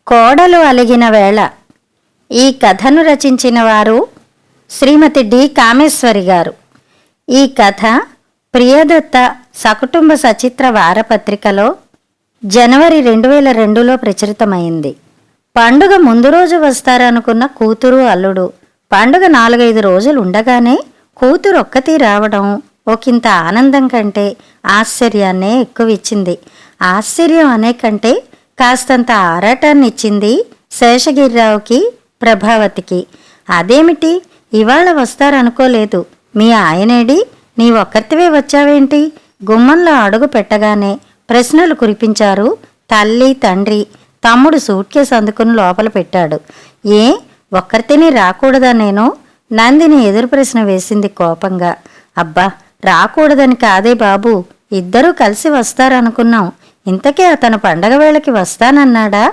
కోడలు అలిగిన వేళ. ఈ కథను రచించిన వారు శ్రీమతి డి కామేశ్వరి గారు. ఈ కథ ప్రియదత్త సకుటుంబ సచిత్ర వారపత్రికలో జనవరి 2002లో ప్రచురితమైంది. పండుగ ముందు రోజు వస్తారనుకున్న కూతురు అల్లుడు పండుగ 4-5 రోజులు ఉండగానే కూతురు ఒక్కతి రావడం ఒకంత ఆనందం కంటే ఆశ్చర్యాన్నే ఎక్కువిచ్చింది. ఆశ్చర్యం అనే కంటే కాస్తంత ఆరాటాన్ని ఇచ్చింది శేషగిరిరావుకి, ప్రభావతికి. అదేమిటి, ఇవాళ వస్తారనుకోలేదు, మీ ఆయనేడి, నీ ఒక్కరివే వచ్చావేంటి? గుమ్మంలో అడుగు పెట్టగానే ప్రశ్నలు కురిపించారు తల్లి, తండ్రి. తమ్ముడు సూట్ కేసు అందుకుని లోపల పెట్టాడు. ఏ ఒక్కరితేనే రాకూడదా నేను? నందిని ఎదురు ప్రశ్న వేసింది కోపంగా. అబ్బా, రాకూడదని కాదే బాబు, ఇద్దరూ కలిసి వస్తారనుకున్నాం. ఇంతకీ అతను పండగ వేళకి వస్తానన్నాడా?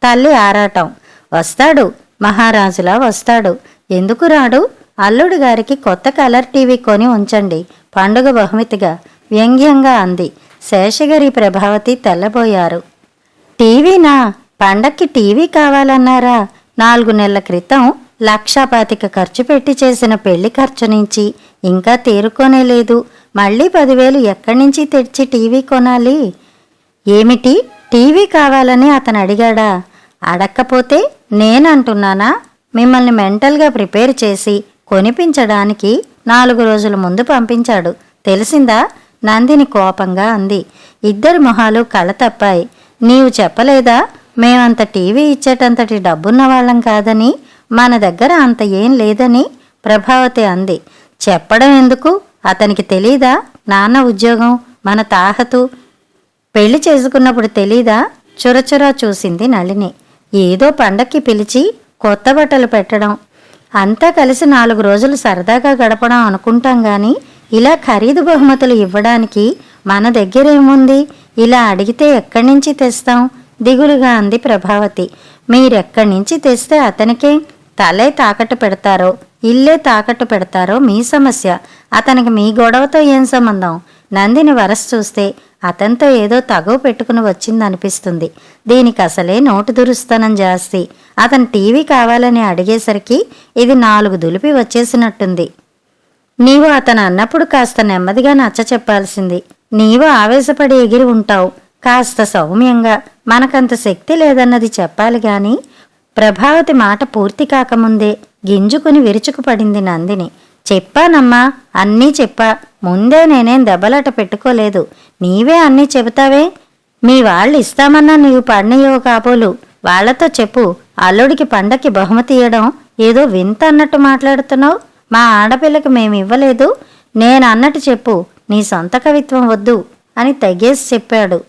తల్లి ఆరాటం. వస్తాడు, మహారాజులా వస్తాడు. ఎందుకు రాడు? అల్లుడు గారికి కొత్త కలర్ టీవీ కొని ఉంచండి పండుగ బహుమతిగా, వ్యంగ్యంగా అంది. శేషగిరి, ప్రభావతి తెల్లబోయారు. టీవీనా? పండక్కి టీవీ కావాలన్నారా? 4 నెలల క్రితం 1,25,000 ఖర్చు పెట్టి చేసిన పెళ్లి ఖర్చు నుంచి ఇంకా తేరుకోనే లేదు. మళ్ళీ 10,000 ఎక్కడి నుంచి తెచ్చి టీవీ కొనాలి? ఏమిటి, టీవీ కావాలని అతను అడిగాడా? అడక్కపోతే నేనంటున్నానా? మిమ్మల్ని మెంటల్గా ప్రిపేర్ చేసి కొనిపించడానికి 4 రోజుల ముందు పంపించాడు, తెలిసిందా? నందిని కోపంగా అంది. ఇద్దరి మొహాలు కళ తప్పాయి. నీవు చెప్పలేదా మేమంత టీవీ ఇచ్చేటంతటి డబ్బున్న వాళ్ళం కాదని, మన దగ్గర అంత ఏం లేదని? ప్రభావతి అంది. చెప్పడం ఎందుకు? అతనికి తెలీదా నాన్న ఉద్యోగం, మన తాహతు? పెళ్లి చేసుకున్నప్పుడు తెలీదా? చురచురా చూసింది నళిని. ఏదో పండక్కి పిలిచి కొత్త బట్టలు పెట్టడం, అంతా కలిసి 4 రోజులు సరదాగా గడపడం అనుకుంటాం గాని, ఇలా ఖరీదు బహుమతులు ఇవ్వడానికి మన దగ్గరేముంది? ఇలా అడిగితే ఎక్కడి నుంచి తెస్తాం? దిగులుగా అంది ప్రభావతి. మీరెక్కడి నుంచి తెస్తే అతనికే? తలే తాకట్టు పెడతారో ఇల్లే తాకట్టు పెడతారో మీ సమస్య. అతనికి మీ గొడవతో ఏం సంబంధం? నందిని వరస చూస్తే అతనితో ఏదో తగవు పెట్టుకుని వచ్చిందనిపిస్తుంది. దీనికి అసలే నోటు దురుస్తనం జాస్తి. అతను టీవీ కావాలని అడిగేసరికి ఇది 4 దులిపి వచ్చేసినట్టుంది. నీవు అతను అన్నప్పుడు కాస్త నెమ్మదిగా నచ్చ చెప్పాల్సింది. నీవు ఆవేశపడి ఎగిరి ఉంటావు. కాస్త సౌమ్యంగా మనకంత శక్తి లేదన్నది చెప్పాలి గాని. ప్రభావతి మాట పూర్తి కాకముందే గింజుకుని విరుచుకుపడింది నందిని. చెప్పానమ్మా, అన్నీ చెప్పా. ముందే నేనేం దెబ్బలాట పెట్టుకోలేదు. నీవే అన్నీ చెబుతావే. మీ వాళ్ళు ఇస్తామన్నా నీవు పడినయో కాబోలు. వాళ్లతో చెప్పు, అల్లుడికి పండక్కి బహుమతి ఇవ్వడం ఏదో వింత అన్నట్టు మాట్లాడుతున్నావు. మా ఆడపిల్లకి మేమివ్వలేదు. నేనన్నట్టు చెప్పు, నీ సొంత కవిత్వం వద్దు అని తెగేసి చెప్పాడు.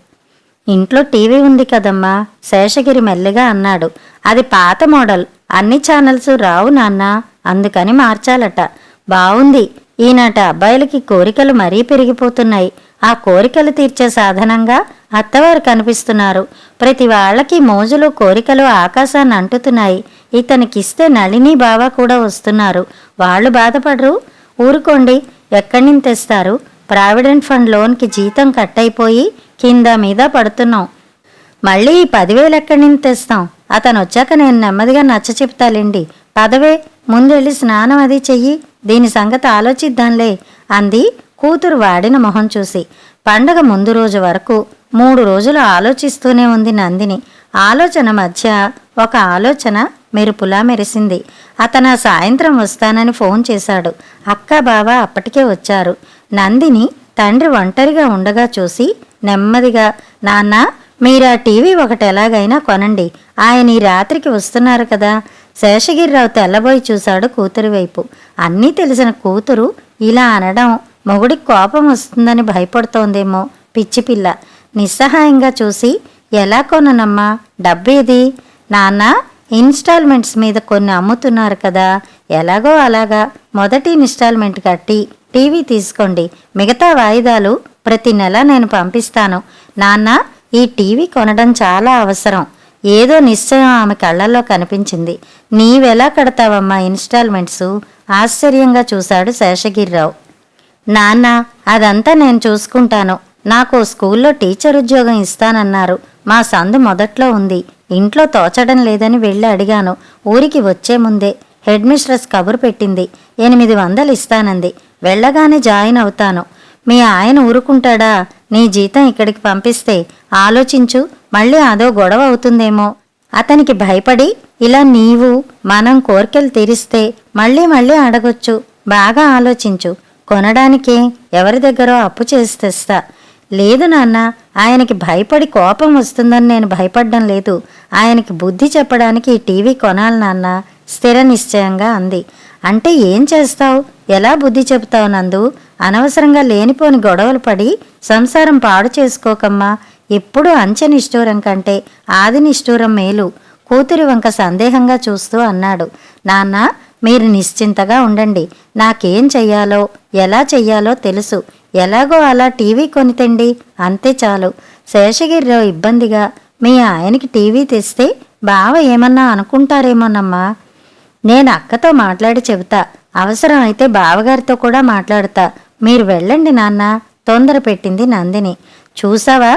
ఇంట్లో టీవీ ఉంది కదమ్మా, శేషగిరి మెల్లిగా అన్నాడు. అది పాత మోడల్, అన్ని ఛానల్స్ రావు నాన్న, అందుకని మార్చాలట. బావుంది. ఈనాటి అబ్బాయిలకి కోరికలు మరీ పెరిగిపోతున్నాయి. ఆ కోరికలు తీర్చే సాధనంగా అత్తవారు కనిపిస్తున్నారు. ప్రతి వాళ్ళకి మోజులు కోరికలు ఆకాశాన్ని అంటుతున్నాయి. ఇతనికిస్తే నళిని బావ కూడా వస్తున్నారు. వాళ్ళు బాధపడరు. ఊరుకోండి, ఎక్కడి నుంచి తెస్తారు? ప్రావిడెంట్ ఫండ్ లోన్కి జీతం కట్ అయిపోయి కింద మీద పడుతున్నాం. మళ్ళీ ఈ 10,000 ఎక్కడి నుంచి తెస్తాం? అతను వచ్చాక నేను నెమ్మదిగా నచ్చ చెప్తాలేండి. పదవే, ముందెళ్ళి స్నానం అది చెయ్యి, దీని సంగతి ఆలోచిద్దాంలే అంది కూతురు వాడిన మొహం చూసి. పండగ ముందు రోజు వరకు 3 రోజులు ఆలోచిస్తూనే ఉంది నందిని. ఆలోచన మధ్య ఒక ఆలోచన మెరుపులా మెరిసింది. అతను సాయంత్రం వస్తానని ఫోన్ చేశాడు. అక్క, బావ అప్పటికే వచ్చారు. నందిని తండ్రి ఒంటరిగా ఉండగా చూసి నెమ్మదిగా, నాన్న, మీరా టీవీ ఒకటి ఎలాగైనా కొనండి. ఆయన ఈ రాత్రికి వస్తున్నారు కదా. శేషగిరిరావు తెల్లబోయి చూశాడు కూతురి వైపు. అన్నీ తెలిసిన కూతురు ఇలా అనడం మొగుడికి కోపం వస్తుందని భయపడుతోందేమో పిచ్చిపిల్ల. నిస్సహాయంగా చూసి, ఎలా కొననమ్మా, డబ్బేది? నాన్న, ఇన్స్టాల్మెంట్స్ మీద కొన్ని అమ్ముతున్నారు కదా, ఎలాగో అలాగా మొదటి ఇన్స్టాల్మెంట్ కట్టి టీవీ తీసుకోండి. మిగతా వాయిదాలు ప్రతి నెల నేను పంపిస్తాను. నాన్న, ఈ టీవీ కొనడం చాలా అవసరం. ఏదో నిశ్చయం ఆమె కళ్ళల్లో కనిపించింది. నీవెలా కడతావమ్మా ఇన్స్టాల్మెంట్సు? ఆశ్చర్యంగా చూశాడు శేషగిరిరావు. నాన్న, అదంతా నేను చూసుకుంటాను. నాకు స్కూల్లో టీచర్ ఉద్యోగం ఇస్తానన్నారు. మా సందు మొదట్లో ఉంది. ఇంట్లో తోచడం లేదని వెళ్ళి అడిగాను. ఊరికి వచ్చే ముందే హెడ్ మిస్ట్రెస్ కబురు పెట్టింది. 800 ఇస్తానంది. వెళ్ళగానే జాయిన్ అవుతాను. మీ ఆయన ఊరుకుంటాడా? నీ జీతం ఇక్కడికి పంపిస్తే? ఆలోచించు, మళ్ళీ అదో గొడవ అవుతుందేమో. అతనికి భయపడి ఇలా నీవు మనం కోర్కెలు తీరిస్తే మళ్ళీ మళ్ళీ అడగొచ్చు. బాగా ఆలోచించు. కొనడానికే ఎవరి దగ్గరో అప్పు చేసి తెస్తా. లేదు నాన్న, ఆయనకి భయపడి కోపం వస్తుందని నేను భయపడ్డం లేదు. ఆయనకి బుద్ధి చెప్పడానికి ఈ టీవీ కొనాలి నాన్న, స్థిర నిశ్చయంగా అంది. అంటే ఏం చేస్తావు? ఎలా బుద్ధి చెబుతావు నందు? అనవసరంగా లేనిపోని గొడవలు పడి సంసారం పాడు చేసుకోకమ్మా. ఎప్పుడూ అంచె నిష్ఠూరం కంటే ఆది నిష్ఠూరం మేలు. కూతురి వంక సందేహంగా చూస్తూ అన్నాడు. నాన్న, మీరు నిశ్చింతగా ఉండండి. నాకేం చెయ్యాలో ఎలా చెయ్యాలో తెలుసు. ఎలాగో అలా టీవీ కొనితండి, అంతే చాలు. శేషగిరిరావు ఇబ్బందిగా, మీ ఆయనకి టీవీ తెస్తే బావ ఏమన్నా అనుకుంటారేమోనమ్మా. నేను అక్కతో మాట్లాడి చెబుతా. అవసరం అయితే బావగారితో కూడా మాట్లాడుతా. మీరు వెళ్ళండి నాన్న, తొందర పెట్టింది నందిని. చూసావా,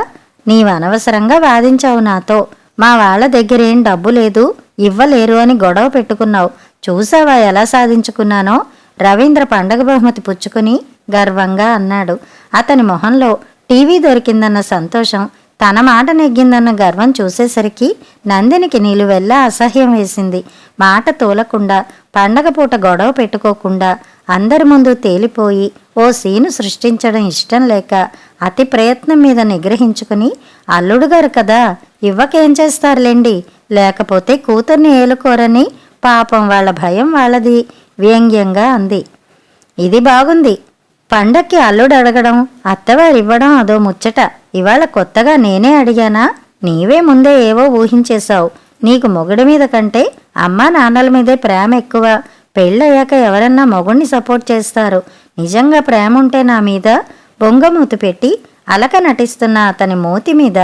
నీవనవసరంగా వాదించావు నాతో. మా వాళ్ళ దగ్గరేం డబ్బు లేదు, ఇవ్వలేరు అని గొడవ పెట్టుకున్నావు. చూసావా ఎలా సాధించుకున్నానో? రవీంద్ర పండగ బహుమతి పుచ్చుకుని గర్వంగా అన్నాడు. అతని మొహంలో టీవీ దొరికిందన్న సంతోషం, తన మాట నెగ్గిందన్న గర్వం చూసేసరికి నందినికి నిలువెల్లా అసహ్యం వేసింది. మాట తోలకుండా, పండగ పూట గొడవ పెట్టుకోకుండా, అందరి ముందు తేలిపోయి ఓ సీను సృష్టించడం ఇష్టం లేక అతి ప్రయత్నం మీద నిగ్రహించుకుని, అల్లుడుగారు కదా, ఇవ్వకేం చేస్తారులేండి, లేకపోతే కూతుర్ని ఏలుకోరని పాపం వాళ్ళ భయం వాళ్ళది, వ్యంగ్యంగా అంది. ఇది బాగుంది. పండక్కి అల్లుడు అడగడం, అత్తవారివ్వడం అదో ముచ్చట. ఇవాళ కొత్తగా నేనే అడిగానా? నీవే ముందే ఏవో ఊహించేశావు. నీకు మొగుడి మీద కంటే అమ్మా నాన్నల మీదే ప్రేమ ఎక్కువ. పెళ్ళయ్యాక ఎవరన్నా మొగుడిని సపోర్ట్ చేస్తారు. నిజంగా ప్రేమ ఉంటే నా మీద బొంగమూతి పెట్టి అలక నటిస్తున్న అతని మూతి మీద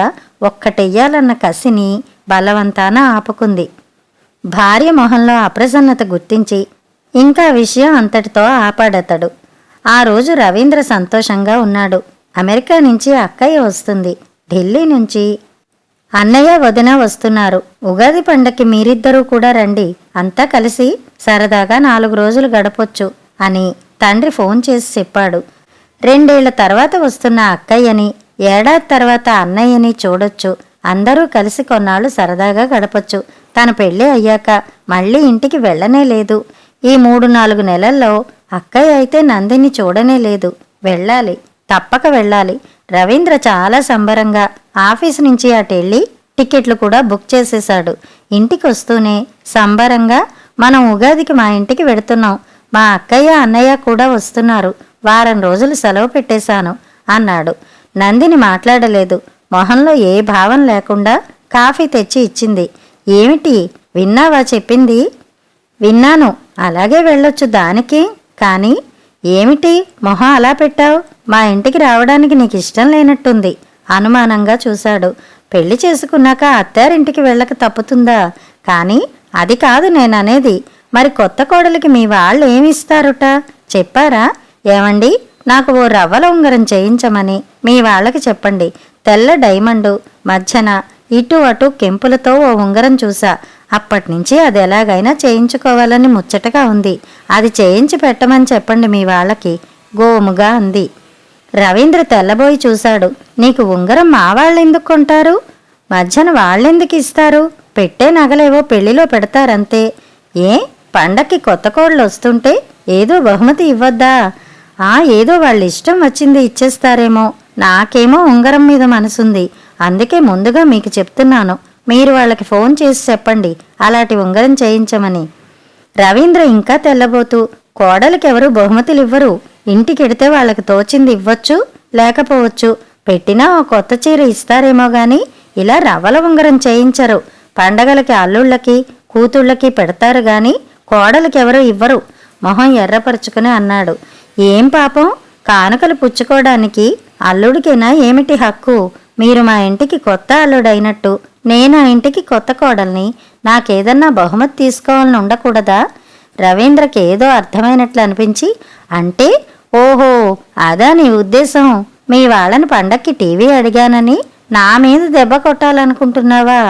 ఒక్కటెయ్యాలన్న కసిని బలవంతాన ఆపుకుంది. భార్య మొహంలో అప్రసన్నత గుర్తించి ఇంకా విషయం అంతటితో ఆపాడతడు. ఆ రోజు రవీంద్ర సంతోషంగా ఉన్నాడు. అమెరికా నుంచి అక్కయ్య వస్తుంది. ఢిల్లీ నుంచి అన్నయ్య వదిన వస్తున్నారు. ఉగాది పండక్కి మీరిద్దరూ కూడా రండి. అంతా కలిసి సరదాగా 4 రోజులు గడపొచ్చు అని తండ్రి ఫోన్ చేసి చెప్పాడు. 2 ఏళ్ల తర్వాత వస్తున్న అక్కయ్యని, ఏడాది తర్వాత అన్నయ్యని చూడొచ్చు. అందరూ కలిసి కొన్నాళ్ళు సరదాగా గడపొచ్చు. తన పెళ్ళి అయ్యాక మళ్ళీ ఇంటికి వెళ్ళనే లేదు. ఈ 3-4 నెలల్లో అక్కయ్య అయితే నందిని చూడనే లేదు. వెళ్ళాలి, తప్పక వెళ్ళాలి. రవీంద్ర చాలా సంబరంగా ఆఫీసు నుంచి అటెళ్ళి టికెట్లు కూడా బుక్ చేసేశాడు. ఇంటికి వస్తూనే సంబరంగా, మనం ఉగాదికి మా ఇంటికి వెడుతున్నాం. మా అక్కయ్య అన్నయ్య కూడా వస్తున్నారు. వారం రోజులు సెలవు పెట్టేశాను అన్నాడు. నందిని మాట్లాడలేదు. మొహంలో ఏ భావం లేకుండా కాఫీ తెచ్చి ఇచ్చింది. ఏమిటి, విన్నావా చెప్పింది? విన్నాను. అలాగే వెళ్ళొచ్చు దానికి. కానీ ఏమిటి మొహం అలా పెట్టావు? మా ఇంటికి రావడానికి నీకు ఇష్టం లేనట్టుంది. అనుమానంగా చూశాడు. పెళ్లి చేసుకున్నాక అత్తారింటికి వెళ్ళక తప్పుతుందా? కానీ అది కాదు నేననేది. మరి కొత్త కోడలికి మీ వాళ్ళు ఏమిస్తారుట చెప్పారా? ఏమండి, నాకు ఓ రవ్వల ఉంగరం చేయించమని మీ వాళ్ళకి చెప్పండి. తెల్ల డైమండు, మధ్యన ఇటు అటు కెంపులతో ఓ ఉంగరం చూసా. అప్పటినుంచి అది ఎలాగైనా చేయించుకోవాలని ముచ్చటగా ఉంది. అది చేయించి పెట్టమని చెప్పండి మీ వాళ్ళకి, గోముగా అంది. రవీంద్ర తెల్లబోయి చూశాడు. నీకు ఉంగరం మా వాళ్ళెందుకు కొంటారు? మధ్యన వాళ్ళెందుకు ఇస్తారు? పెట్టే నగలేవో పెళ్లిలో పెడతారంతే. ఏ, పండక్కి కొత్త కోడలు వస్తుంటే ఏదో బహుమతి ఇవ్వద్దా? ఏదో వాళ్ళ ఇష్టం వచ్చింది ఇచ్చేస్తారేమో. నాకేమో ఉంగరం మీద మనసుంది. అందుకే ముందుగా మీకు చెప్తున్నాను. మీరు వాళ్ళకి ఫోన్ చేసి చెప్పండి అలాంటి ఉంగరం చేయించమని. రవీంద్ర ఇంకా తెల్లబోతూ, కోడలికెవరూ బహుమతులు ఇవ్వరు. ఇంటికెడితే వాళ్ళకి తోచింది ఇవ్వచ్చు, లేకపోవచ్చు. పెట్టినా ఓ కొత్త చీర ఇస్తారేమో గాని ఇలా రవ్వల ఉంగరం చేయించరు. పండగలకి అల్లుళ్ళకి కూతుళ్ళకి పెడతారు గాని కోడలికెవరూ ఇవ్వరు. మొహం ఎర్రపరుచుకుని అన్నాడు. ఏం పాపం, కానుకలు పుచ్చుకోవడానికి అల్లుడికేనా ఏమిటి హక్కు? మీరు మా ఇంటికి కొత్త అల్లుడైనట్టు నేను ఆ ఇంటికి కొత్త కోడల్ని. నాకేదన్నా బహుమతి తీసుకోవాలని ఉండకూడదా? రవీంద్రకి ఏదో అర్థమైనట్లు అనిపించి, అంటే ఓహో అదా నీ ఉద్దేశం? మీ వాళ్ళని పండక్కి టీవీ అడిగానని నా మీద దెబ్బ కొట్టాలనుకుంటున్నావా?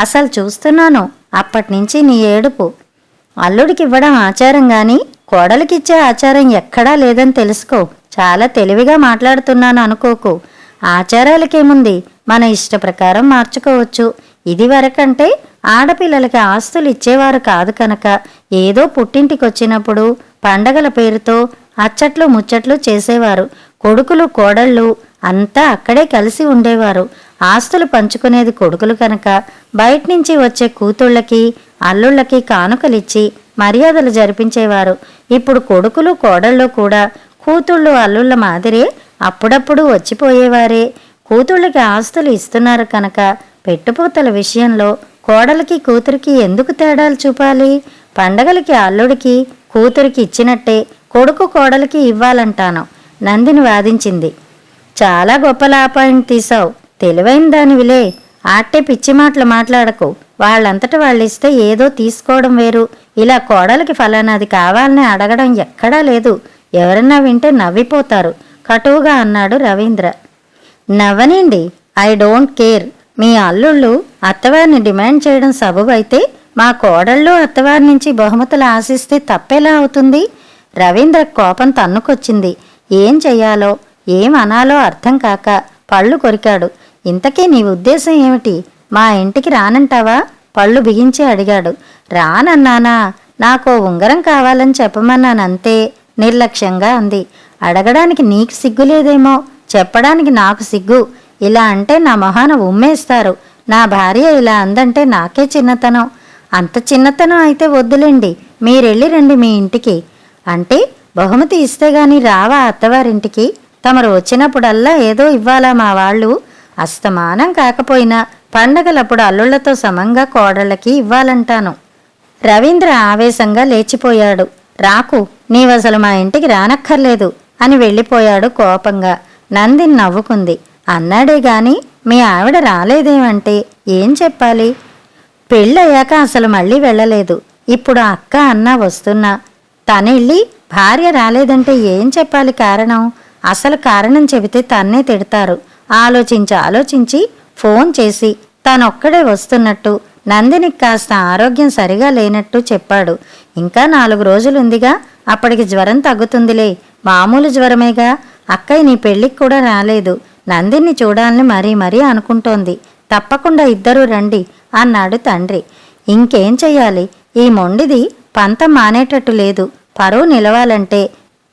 అసలు చూస్తున్నాను అప్పటినుంచి నీ ఏడుపు. అల్లుడికి ఇవ్వడం ఆచారం గాని కోడలికిచ్చే ఆచారం ఎక్కడా లేదని తెలుసుకో. చాలా తెలివిగా మాట్లాడుతున్నాను అనుకోకు. ఆచారాలకేముంది, మన ఇష్ట ప్రకారం మార్చుకోవచ్చు. ఇది వరకంటే ఆడపిల్లలకి ఆస్తులు ఇచ్చేవారు కాదు కనుక ఏదో పుట్టింటికొచ్చినప్పుడు పండగల పేరుతో అచ్చట్లు ముచ్చట్లు చేసేవారు. కొడుకులు కోడళ్ళు అంతా అక్కడే కలిసి ఉండేవారు. ఆస్తులు పంచుకునేది కొడుకులు కనుక బయట్నుంచి వచ్చే కూతుళ్ళకి అల్లుళ్ళకి కానుకలిచ్చి మర్యాదలు జరిపించేవారు. ఇప్పుడు కొడుకులు కోడళ్ళు కూడా కూతుళ్ళు అల్లుళ్ళ మాదిరే అప్పుడప్పుడు వచ్చిపోయేవారే. కూతుళ్ళకి ఆస్తులు ఇస్తున్నారు కనుక పెట్టుపోతల విషయంలో కోడలికి కూతురికి ఎందుకు తేడాలు చూపాలి? పండగలకి అల్లుడికి కూతురికి ఇచ్చినట్టే కొడుకు కోడలికి ఇవ్వాలంటాను, నందిని వాదించింది. చాలా గొప్ప లాపాయింట్ తీసావు. తెలివైన దానివిలే. ఆట్టే పిచ్చి మాటలు మాట్లాడకు. వాళ్ళంతట వాళ్ళిస్తే ఏదో తీసుకోవడం వేరు. ఇలా కోడలికి ఫలానాది కావాలని అడగడం ఎక్కడా లేదు. ఎవరన్నా వింటే నవ్విపోతారు కటువుగా అన్నాడు రవీంద్ర. నవ్వనండి, ఐ డోంట్ కేర్. మీ అల్లుళ్ళు అత్తవారిని డిమాండ్ చేయడం సబబైతే మా కోడళ్ళు అత్తవారి నుంచి బహుమతులు ఆశిస్తే తప్పేలా అవుతుంది? రవీంద్ర కోపం తన్నుకొచ్చింది. ఏం చెయ్యాలో ఏం అనాలో అర్థం కాక పళ్ళు కొరికాడు. ఇంతకీ నీ ఉద్దేశం ఏమిటి? మా ఇంటికి రానంటావా? పళ్ళు బిగించి అడిగాడు. రానన్నానా? నాకో ఉంగరం కావాలని చెప్పమన్నానంతే, నిర్లక్ష్యంగా అంది. అడగడానికి నీకు సిగ్గులేదేమో, చెప్పడానికి నాకు సిగ్గు. ఇలా అంటే నా మొహాన ఉమ్మేస్తారు. నా భార్య ఇలా అందంటే నాకే చిన్నతనం. అంత చిన్నతనం అయితే వద్దులేండి, మీరెళ్ళి రండి మీ ఇంటికి. అంటే బహుమతి ఇస్తే గాని రావా అత్తవారింటికి? తమరు వచ్చినప్పుడల్లా ఏదో ఇవ్వాలా మా వాళ్ళు? అస్తమానం కాకపోయినా పండగలప్పుడు అల్లుళ్లతో సమంగా కోడళ్ళకి ఇవ్వాలంటాను. రవీంద్ర ఆవేశంగా లేచిపోయాడు. రాకు, నీవసలు మా ఇంటికి రానక్కర్లేదు అని వెళ్ళిపోయాడు కోపంగా. నందిని నవ్వుకుంది. అన్నాడే గాని మీ ఆవిడ రాలేదేమంటే ఏం చెప్పాలి? పెళ్ళయ్యాక అసలు మళ్ళీ వెళ్ళలేదు. ఇప్పుడు అక్క అన్నా వస్తున్నా. తనెళ్ళి భార్య రాలేదంటే ఏం చెప్పాలి కారణం? అసలు కారణం చెబితే తన్నే తిడతారు. ఆలోచించి ఫోన్ చేసి తనొక్కడే వస్తున్నట్టు, నందినికి కాస్త ఆరోగ్యం సరిగా లేనట్టు చెప్పాడు. ఇంకా 4 రోజులుందిగా, అప్పటికి జ్వరం తగ్గుతుందిలే. మామూలు జ్వరమేగా. అక్కయ్య నీ పెళ్ళికి కూడా రాలేదు. నందిని చూడాలని మరీ అనుకుంటోంది. తప్పకుండా ఇద్దరూ రండి అన్నాడు తండ్రి. ఇంకేం చెయ్యాలి? ఈ మొండిది పంతం మానేటట్టు లేదు. పరువు నిలవాలంటే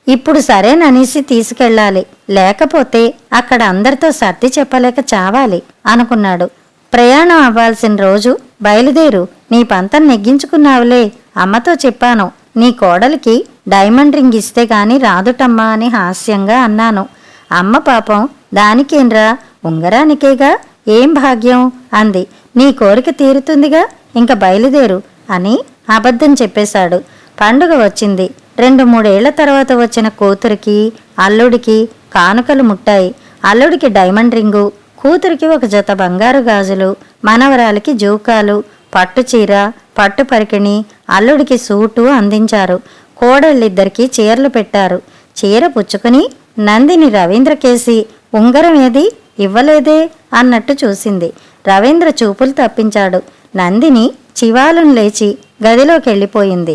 ఇప్పుడు సరేననేసి తీసుకెళ్ళాలి. లేకపోతే అక్కడ అందరితో సర్ది చెప్పలేక చావాలి అనుకున్నాడు. ప్రయాణం అవ్వాల్సిన రోజు బయలుదేరు. నీ పంతం నెగ్గించుకున్నావులే. అమ్మతో చెప్పాను, నీ కోడలికి డైమండ్ రింగ్ ఇస్తే గాని రాదుటమ్మా అని హాస్యంగా అన్నాను. అమ్మ పాపం దానికేంరా, ఉంగరానికేగా, ఏం భాగ్యం అంది. నీ కోరిక తీరుతుందిగా, ఇంక బయలుదేరు అని అబద్ధం చెప్పేశాడు. పండుగ వచ్చింది. 2-3 ఏళ్ల తర్వాత వచ్చిన కూతురికి అల్లుడికి కానుకలు ముట్టాయి. అల్లుడికి డైమండ్ రింగు, కూతురికి ఒక జత బంగారు గాజులు, మనవరాలికి జూకాలు, పట్టు చీర, పట్టు పరికిణి, అల్లుడికి సూటు అందించారు. కోడళ్ళిద్దరికీ చీరలు పెట్టారు. చీర పుచ్చుకుని నందిని రవీంద్రకేసి ఉంగరం ఏది ఇవ్వలేదే అన్నట్టు చూసింది. రవీంద్ర చూపులు తప్పించాడు. నందిని చివాలును లేచి గదిలోకి వెళ్ళిపోయింది.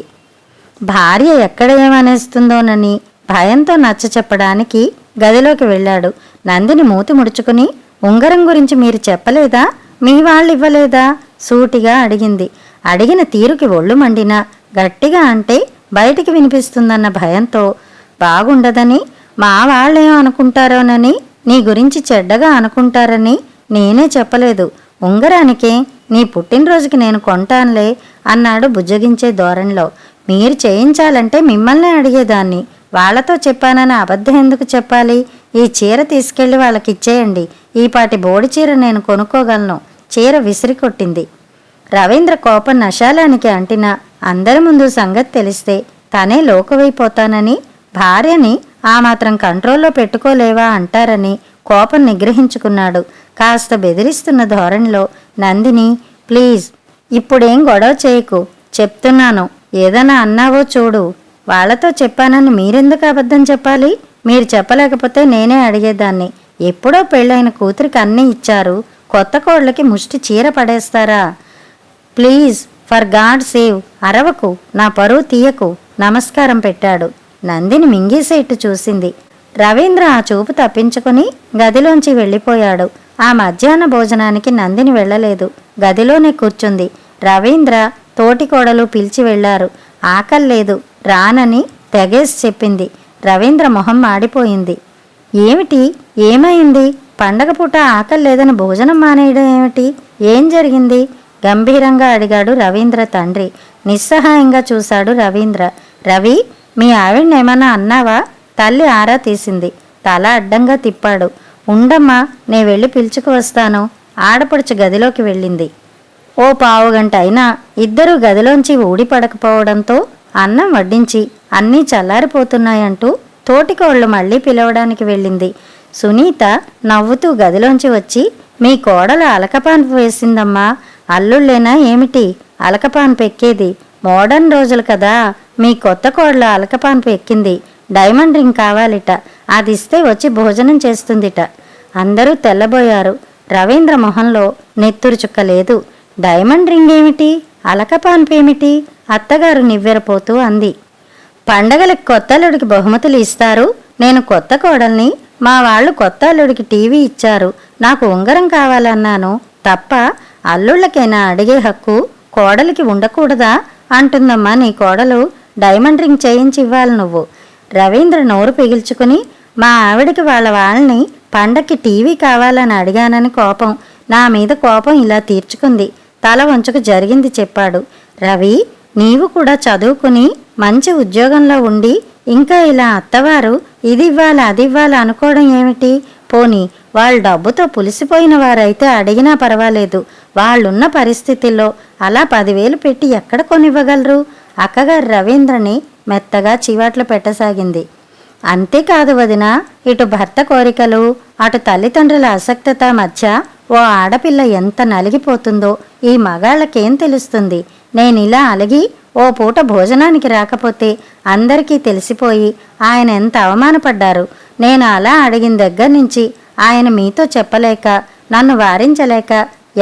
భార్య ఎక్కడ ఏమనేస్తుందోనని భయంతో నచ్చ చెప్పడానికి గదిలోకి వెళ్ళాడు. నందిని మూతి ముడుచుకుని, ఉంగరం గురించి మీరు చెప్పలేదా? మీ వాళ్ళు ఇవ్వలేదా? సూటిగా అడిగింది. అడిగిన తీరుకి ఒళ్ళు మండినా గట్టిగా అంటే బయటికి వినిపిస్తుందన్న భయంతో, బాగుండదని, మా వాళ్ళేం అనుకుంటారోనని, నీ గురించి చెడ్డగా అనుకుంటారని నేనే చెప్పలేదు. ఉంగరానికే నీ పుట్టినరోజుకి నేను కొంటానులే అన్నాడు బుజ్జగించే ధోరణిలో. మీరు చేయించాలంటే మిమ్మల్నే అడిగేదాన్ని. వాళ్లతో చెప్పానని అబద్ధం ఎందుకు చెప్పాలి? ఈ చీర తీసుకెళ్లి వాళ్ళకిచ్చేయండి. ఈపాటి బోడి చీర నేను కొనుక్కోగలను. చీర విసిరికొట్టింది. రవీంద్ర కోపం నశాలానికి అంటినా అందరి ముందు సంగతి తెలిస్తే తనే లోకువైపోతానని, భార్యని ఆ మాత్రం కంట్రోల్లో పెట్టుకోలేవా అంటారని కోపం నిగ్రహించుకున్నాడు. కాస్త బెదిరిస్తున్న ధోరణిలో, నందిని ప్లీజ్ ఇప్పుడేం గొడవ చేయకు, చెప్తున్నాను. ఏదైనా అన్నావో చూడు. వాళ్లతో చెప్పానని మీరెందుకు అబద్ధం చెప్పాలి? మీరు చెప్పలేకపోతే నేనే అడిగేదాన్ని. ఎప్పుడో పెళ్ళైన కూతురికి అన్నీ ఇచ్చారు. కొత్త కోడలికి ముష్టి చీర పడేస్తారా? ప్లీజ్, ఫర్ గాడ్ సేవ్, అరవకు, నా పరువు తీయకు, నమస్కారం పెట్టాడు. నందిని మింగేసేట్టు చూసింది. రవీంద్ర ఆ చూపు తప్పించుకుని గదిలోంచి వెళ్ళిపోయాడు. ఆ మధ్యాహ్న భోజనానికి నందిని వెళ్ళలేదు, గదిలోనే కూర్చుంది. రవీంద్ర, తోటికోడలు పిలిచి వెళ్లారు. ఆకల్లేదు, రానని తెగేసి చెప్పింది. రవీంద్ర మొహం మాడిపోయింది. ఏమిటి, ఏమైంది? పండగ పూట ఆకల్లేదని భోజనం మానేయడం ఏమిటి? ఏం జరిగింది? గంభీరంగా అడిగాడు రవీంద్ర తండ్రి. నిస్సహాయంగా చూశాడు రవీంద్ర. రవి, మీ ఆవిడనేమన్నా అన్నావా? తల్లి ఆరా తీసింది. తల అడ్డంగా తిప్పాడు. ఉండమ్మా, నే వెళ్ళి పిలుచుకు వస్తాను. ఆడపడుచు గదిలోకి వెళ్ళింది. ఓ పావుగంట అయినా ఇద్దరూ గదిలోంచి ఊడిపడకపోవడంతో అన్నం వడ్డించి అన్నీ చల్లారిపోతున్నాయంటూ తోటికోళ్లు మళ్ళీ పిలవడానికి వెళ్ళింది. సునీత నవ్వుతూ గదిలోంచి వచ్చి, మీ కోడలు అలకపాన్పు వేసిందమ్మా. అల్లుళ్ళేనా ఏమిటి అలకపాన్పు ఎక్కేది? మోడర్న్ రోజులు కదా, మీ కొత్త కోడలు అలకపాన్పు ఎక్కింది. డైమండ్ రింగ్ కావాలిట, అది ఇస్తే వచ్చి భోజనం చేస్తుందిట. అందరూ తెల్లబోయారు. రవీంద్ర మొహంలో నెత్తురు చుక్క లేదు. డైమండ్ రింగ్ ఏమిటి, అలకపాన్పు ఏమిటి? అత్తగారు నివ్వెరపోతూ అంది. పండగలకు కొత్త అల్లుడికి బహుమతులు ఇస్తారు. నేను కొత్త కోడల్ని, మా వాళ్ళు కొత్త అల్లుడికి టీవీ ఇచ్చారు. నాకు ఉంగరం కావాలన్నాను తప్ప అల్లుళ్ళకైనా అడిగే హక్కు కోడలికి ఉండకూడదా అంటుందమ్మా నీ కోడలు. డైమండ్ రింగ్ చేయించి ఇవ్వాలి నువ్వు. రవీంద్ర నోరు పిగిల్చుకుని, మా ఆవిడికి వాళ్ళని పండక్కి టీవీ కావాలని అడిగానని కోపం, నా మీద కోపం ఇలా తీర్చుకుంది. తల వంచుకు జరిగింది చెప్పాడు. రవి, నీవు కూడా చదువుకుని మంచి ఉద్యోగంలో ఉండి ఇంకా ఇలా అత్తవారు ఇది ఇవ్వాలి అది ఇవ్వాలి అనుకోవడం ఏమిటి? పోనీ వాళ్ళు డబ్బుతో పులిసిపోయిన వారైతే అడిగినా పర్వాలేదు. వాళ్ళున్న పరిస్థితుల్లో అలా 10,000 పెట్టి ఎక్కడ కొనివ్వగలరు? అక్కగారు రవీంద్రని మెత్తగా చివాట్లు పెట్టసాగింది. అంతేకాదు వదిన, ఇటు భర్త కోరికలు, అటు తల్లిదండ్రుల ఆసక్తత మధ్య ఓ ఆడపిల్ల ఎంత నలిగిపోతుందో ఈ మగాళ్ళకేం తెలుస్తుంది? నేనిలా అలిగి ఓ పూట భోజనానికి రాకపోతే అందరికీ తెలిసిపోయి ఆయన ఎంత అవమానపడ్డారు. నేను అలా అడిగిన దగ్గర నుంచి ఆయన మీతో చెప్పలేక, నన్ను వారించలేక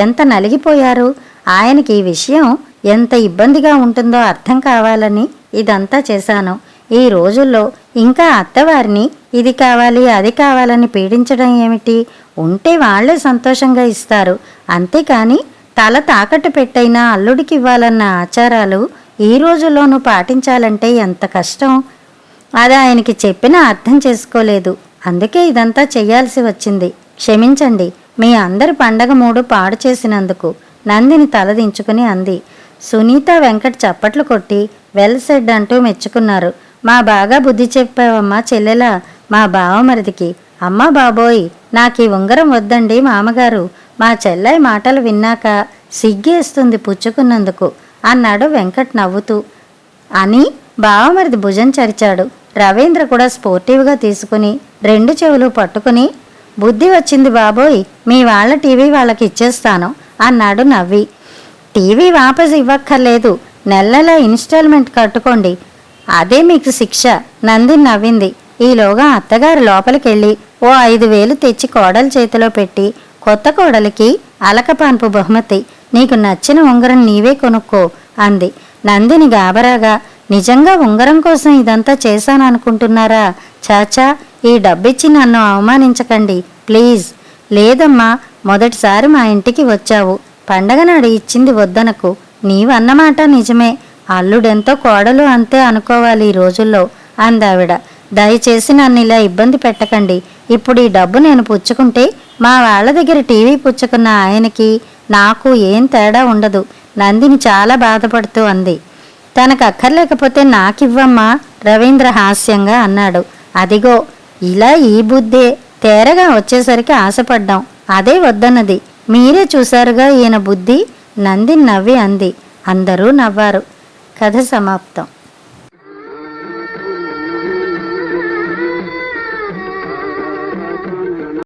ఎంత నలిగిపోయారు. ఆయనకి ఈ విషయం ఎంత ఇబ్బందిగా ఉంటుందో అర్థం కావాలని ఇదంతా చేశాను. ఈ రోజుల్లో ఇంకా అత్తవారిని ఇది కావాలి అది కావాలని పీడించడం ఏమిటి? ఉంటే వాళ్లే సంతోషంగా ఇస్తారు. అంతేకాని తల తాకట్టు పెట్టైనా అల్లుడికి ఇవ్వాలన్న ఆచారాలు ఈ రోజుల్లోనూ పాటించాలంటే ఎంత కష్టం. అది ఆయనకి చెప్పినా అర్థం చేసుకోలేదు. అందుకే ఇదంతా చెయ్యాల్సి వచ్చింది. క్షమించండి, మీ అందరి పండగ మూడు పాడు చేసినందుకు. నందిని తలదించుకుని అంది. సునీత, వెంకట్ చప్పట్లు కొట్టి వెల్ సెడ్ అంటూ మెచ్చుకున్నారు. మా బాగా బుద్ధి చెప్పావమ్మా చెల్లెలా, మా బావమరిదికి. అమ్మా బాబోయ్, నాకీ ఉంగరం వద్దండి మామగారు. మా చెల్లె మాటలు విన్నాక సిగ్గేస్తుంది పుచ్చుకున్నందుకు అన్నాడు వెంకట్ నవ్వుతూ. అని బావమరిది భుజం చరిచాడు. రవీంద్ర కూడా స్పోర్టివ్గా తీసుకుని 2 చెవులు పట్టుకుని, బుద్ధి వచ్చింది బాబోయ్, మీ వాళ్ళ టీవీ వాళ్ళకి ఇచ్చేస్తాను అన్నాడు నవ్వి. టీవీ వాపసు ఇవ్వక్కర్లేదు, నెల ఇన్స్టాల్మెంట్ కట్టుకోండి, అదే మీకు శిక్ష. నందిని నవ్వింది. ఈలోగా అత్తగారు లోపలికెళ్ళి ఓ 5,000 తెచ్చి కోడలి చేతిలో పెట్టి, కొత్త కోడలికి అలకపాన్పు బహుమతి, నీకు నచ్చిన ఉంగరం నీవే కొనుక్కో అంది. నందిని గాబరాగా, నిజంగా ఉంగరం కోసం ఇదంతా చేశాననుకుంటున్నారా? చాచా, ఈ డబ్బిచ్చి నన్ను అవమానించకండి ప్లీజ్. లేదమ్మా, మొదటిసారి మా ఇంటికి వచ్చావు, పండగ నాడు ఇచ్చింది వద్దనకు. నీవన్నమాట నిజమే, అల్లుడెంతో కోడలు అంతే అనుకోవాలి ఈ రోజుల్లో అందావిడ. దయచేసి నన్ను ఇలా ఇబ్బంది పెట్టకండి. ఇప్పుడు ఈ డబ్బు నేను పుచ్చుకుంటే మా వాళ్ళ దగ్గర టీవీ పుచ్చుకున్న ఆయనకి నాకు ఏం తేడా ఉండదు. నందిని చాలా బాధపడుతూ అంది. తనకు అక్కర్లేకపోతే నాకివ్వమ్మా, రవీంద్ర హాస్యంగా అన్నాడు. అదిగో ఇలా ఈ బుద్ధే తేరగా వచ్చేసరికి ఆశపడ్డాం, అదే వద్దన్నది. మీరే చూశారుగా ఈయన బుద్ధి. నందిని నవ్వి అంది. అందరూ నవ్వారు. కథ సమాప్తం.